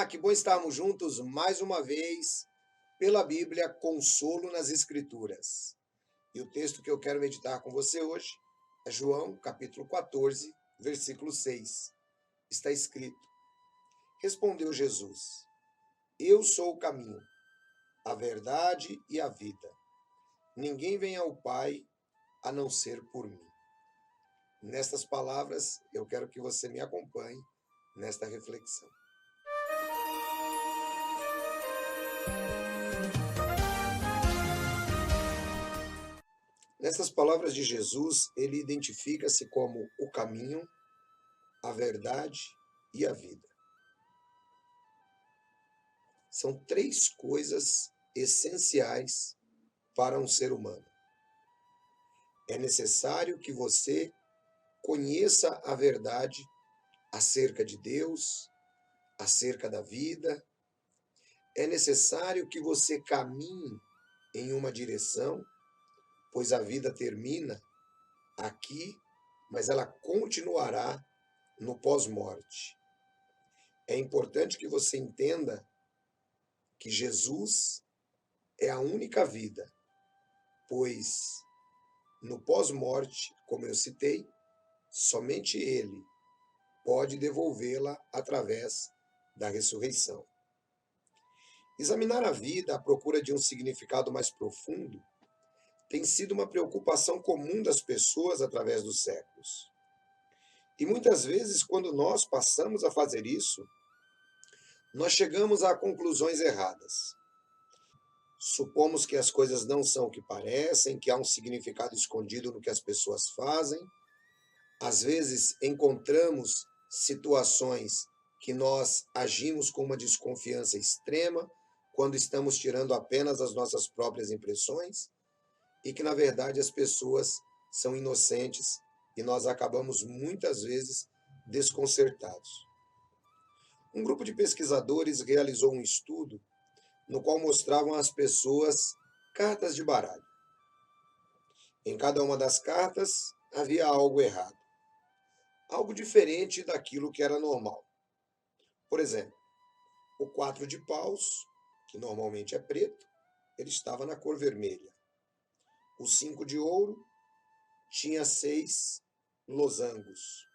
Que bom estarmos juntos mais uma vez pela Bíblia, consolo nas Escrituras. E o texto que eu quero meditar com você hoje é João, capítulo 14, versículo 6. Está escrito: Respondeu Jesus: Eu sou o caminho, a verdade e a vida. Ninguém vem ao Pai a não ser por mim. Nestas palavras, eu quero que você me acompanhe nesta reflexão. Nessas palavras de Jesus, ele identifica-se como o caminho, a verdade e a vida. São três coisas essenciais para um ser humano. É necessário que você conheça a verdade acerca de Deus, acerca da vida. É necessário que você caminhe em uma direção, pois a vida termina aqui, mas ela continuará no pós-morte. É importante que você entenda que Jesus é a única vida, pois no pós-morte, como eu citei, somente Ele pode devolvê-la através da ressurreição. Examinar a vida à procura de um significado mais profundo tem sido uma preocupação comum das pessoas através dos séculos. E muitas vezes, quando nós passamos a fazer isso, nós chegamos a conclusões erradas. Supomos que as coisas não são o que parecem, que há um significado escondido no que as pessoas fazem. Às vezes, encontramos situações que nós agimos com uma desconfiança extrema, quando estamos tirando apenas as nossas próprias impressões, e que, na verdade, as pessoas são inocentes e nós acabamos muitas vezes desconcertados. Um grupo de pesquisadores realizou um estudo no qual mostravam às pessoas cartas de baralho. Em cada uma das cartas havia algo errado, algo diferente daquilo que era normal. Por exemplo, o 4 de paus, que normalmente é preto, ele estava na cor vermelha. O 5 de ouro tinha 6 losangos.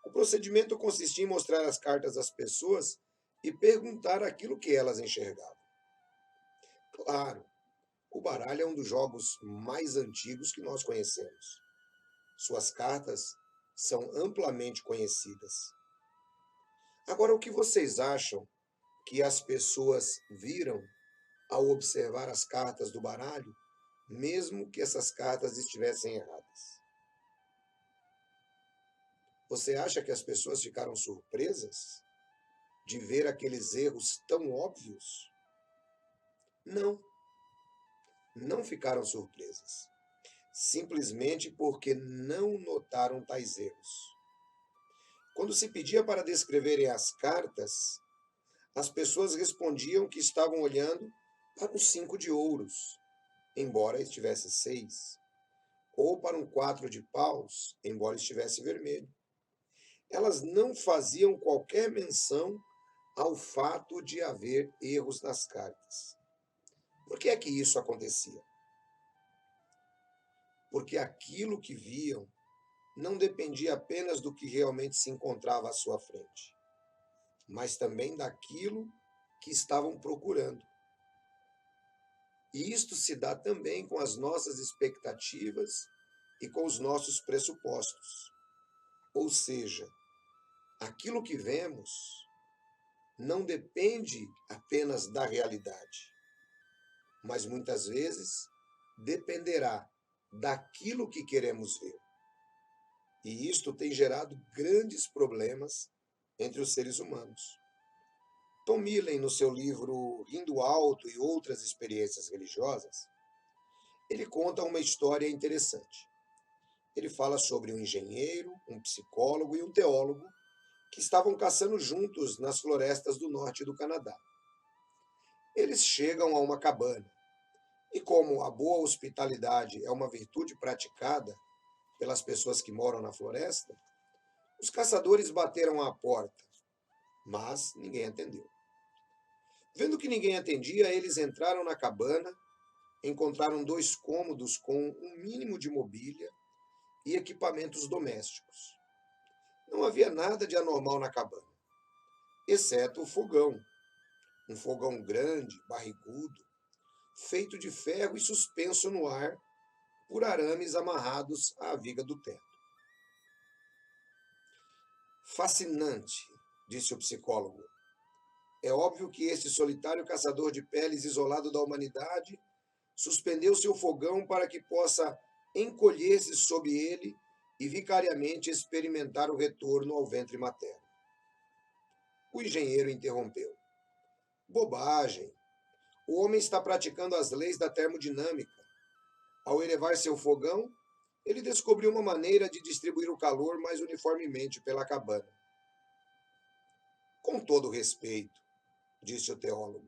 O procedimento consistia em mostrar as cartas às pessoas e perguntar aquilo que elas enxergavam. Claro, o baralho é um dos jogos mais antigos que nós conhecemos. Suas cartas são amplamente conhecidas. Agora, o que vocês acham que as pessoas viram ao observar as cartas do baralho, mesmo que essas cartas estivessem erradas? Você acha que as pessoas ficaram surpresas de ver aqueles erros tão óbvios? Não, não ficaram surpresas. Simplesmente porque não notaram tais erros. Quando se pedia para descreverem as cartas, as pessoas respondiam que estavam olhando para um 5 de ouros, embora estivesse 6, ou para um 4 de paus, embora estivesse vermelho. Elas não faziam qualquer menção ao fato de haver erros nas cartas. Por que é que isso acontecia? Porque aquilo que viam não dependia apenas do que realmente se encontrava à sua frente, mas também daquilo que estavam procurando. E isto se dá também com as nossas expectativas e com os nossos pressupostos. Ou seja, aquilo que vemos não depende apenas da realidade, mas muitas vezes dependerá daquilo que queremos ver. E isto tem gerado grandes problemas entre os seres humanos. Tom Millen, no seu livro Rindo Alto e Outras Experiências Religiosas, ele conta uma história interessante. Ele fala sobre um engenheiro, um psicólogo e um teólogo que estavam caçando juntos nas florestas do norte do Canadá. Eles chegam a uma cabana e, como a boa hospitalidade é uma virtude praticada pelas pessoas que moram na floresta, os caçadores bateram à porta mas ninguém atendeu. Vendo que ninguém atendia, eles entraram na cabana, encontraram 2 cômodos com um mínimo de mobília e equipamentos domésticos. Não havia nada de anormal na cabana, exceto o fogão, um fogão grande, barrigudo, feito de ferro e suspenso no ar por arames amarrados à viga do teto. Fascinante, disse o psicólogo. É óbvio que este solitário caçador de peles isolado da humanidade suspendeu seu fogão para que possa encolher-se sob ele e vicariamente experimentar o retorno ao ventre materno. O engenheiro interrompeu. Bobagem! O homem está praticando as leis da termodinâmica. Ao elevar seu fogão, ele descobriu uma maneira de distribuir o calor mais uniformemente pela cabana. Com todo respeito, disse o teólogo,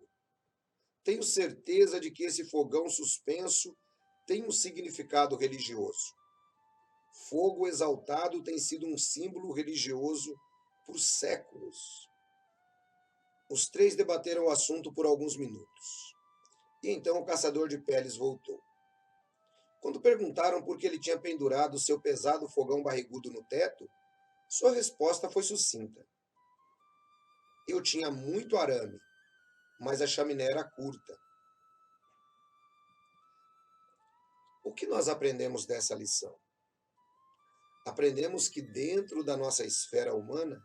tenho certeza de que esse fogão suspenso tem um significado religioso. Fogo exaltado tem sido um símbolo religioso por séculos. Os 3 debateram o assunto por alguns minutos. E então o caçador de peles voltou. Quando perguntaram por que ele tinha pendurado seu pesado fogão barrigudo no teto, sua resposta foi sucinta. Eu tinha muito arame, mas a chaminé era curta. O que nós aprendemos dessa lição? Aprendemos que dentro da nossa esfera humana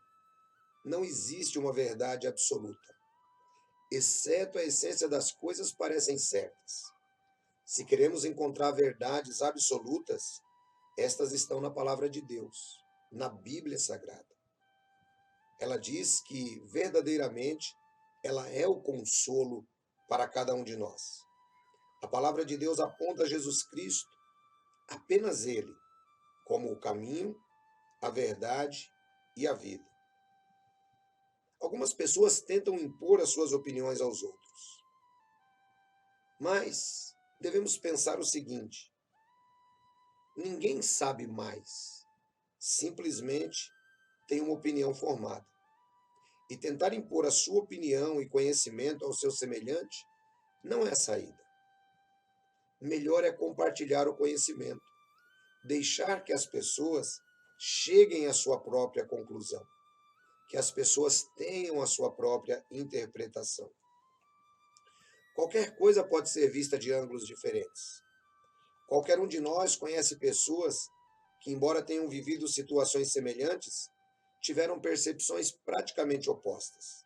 não existe uma verdade absoluta. Exceto a essência das coisas parecem certas. Se queremos encontrar verdades absolutas, estas estão na palavra de Deus, na Bíblia Sagrada. Ela diz que, verdadeiramente, ela é o consolo para cada um de nós. A palavra de Deus aponta a Jesus Cristo, apenas Ele, como o caminho, a verdade e a vida. Algumas pessoas tentam impor as suas opiniões aos outros. Mas devemos pensar o seguinte: ninguém sabe mais, simplesmente tem uma opinião formada. E tentar impor a sua opinião e conhecimento ao seu semelhante não é a saída. Melhor é compartilhar o conhecimento, deixar que as pessoas cheguem à sua própria conclusão, que as pessoas tenham a sua própria interpretação. Qualquer coisa pode ser vista de ângulos diferentes. Qualquer um de nós conhece pessoas que, embora tenham vivido situações semelhantes, tiveram percepções praticamente opostas.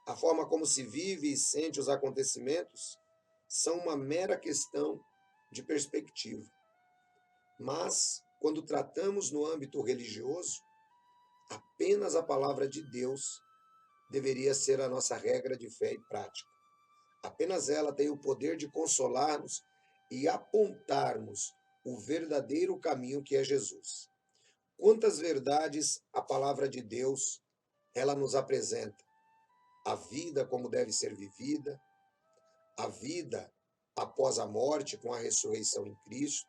A forma como se vive e sente os acontecimentos são uma mera questão de perspectiva. Mas, quando tratamos no âmbito religioso, apenas a palavra de Deus deveria ser a nossa regra de fé e prática. Apenas ela tem o poder de consolar-nos e apontar-nos o verdadeiro caminho que é Jesus. Quantas verdades a palavra de Deus ela nos apresenta? A vida como deve ser vivida, a vida após a morte com a ressurreição em Cristo.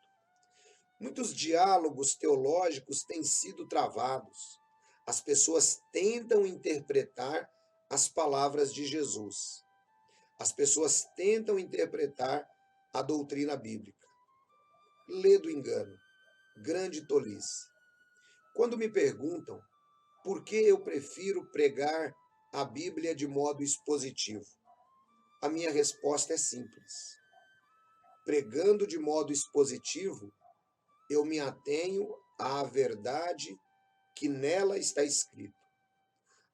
Muitos diálogos teológicos têm sido travados. As pessoas tentam interpretar as palavras de Jesus. As pessoas tentam interpretar a doutrina bíblica. Ledo engano, grande tolice. Quando me perguntam por que eu prefiro pregar a Bíblia de modo expositivo, a minha resposta é simples. Pregando de modo expositivo, eu me atenho à verdade que nela está escrito.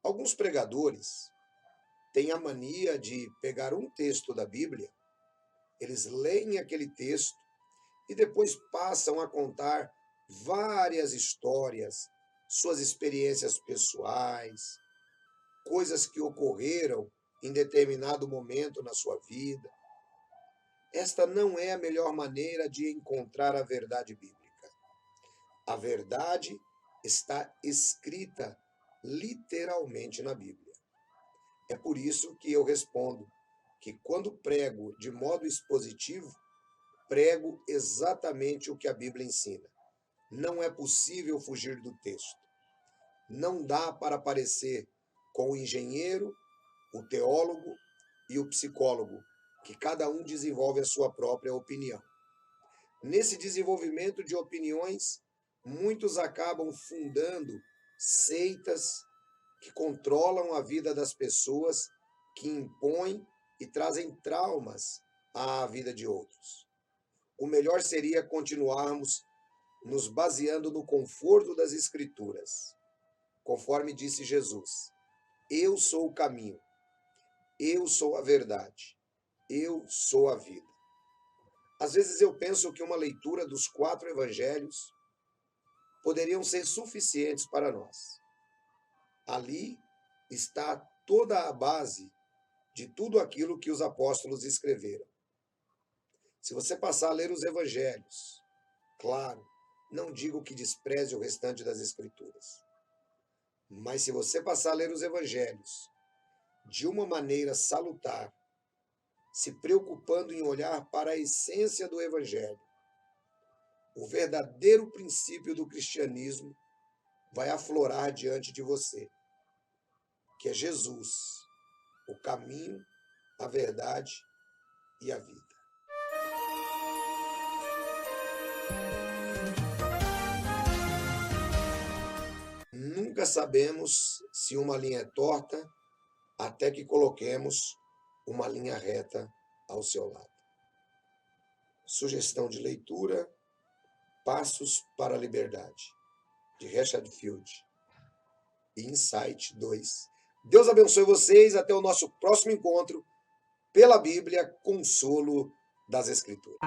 Alguns pregadores têm a mania de pegar um texto da Bíblia, eles leem aquele texto e depois passam a contar várias histórias, suas experiências pessoais, coisas que ocorreram em determinado momento na sua vida. Esta não é a melhor maneira de encontrar a verdade bíblica. A verdade está escrita literalmente na Bíblia. É por isso que eu respondo que quando prego de modo expositivo, prego exatamente o que a Bíblia ensina. Não é possível fugir do texto. Não dá para parecer com o engenheiro, o teólogo e o psicólogo, que cada um desenvolve a sua própria opinião. Nesse desenvolvimento de opiniões, muitos acabam fundando seitas que controlam a vida das pessoas, que impõem e trazem traumas à vida de outros. O melhor seria continuarmos nos baseando no conforto das Escrituras. Conforme disse Jesus: eu sou o caminho, eu sou a verdade, eu sou a vida. Às vezes eu penso que uma leitura dos 4 evangelhos poderiam ser suficientes para nós. Ali está toda a base de tudo aquilo que os apóstolos escreveram. Se você passar a ler os evangelhos, claro, não digo que despreze o restante das Escrituras, mas se você passar a ler os evangelhos de uma maneira salutar, se preocupando em olhar para a essência do evangelho, o verdadeiro princípio do cristianismo vai aflorar diante de você, que é Jesus, o caminho, a verdade e a vida. Nunca sabemos se uma linha é torta até que coloquemos uma linha reta ao seu lado. Sugestão de leitura: Passos para a Liberdade, de Richard Field. Insight 2. Deus abençoe vocês. Até o nosso próximo encontro pela Bíblia, consolo das Escrituras.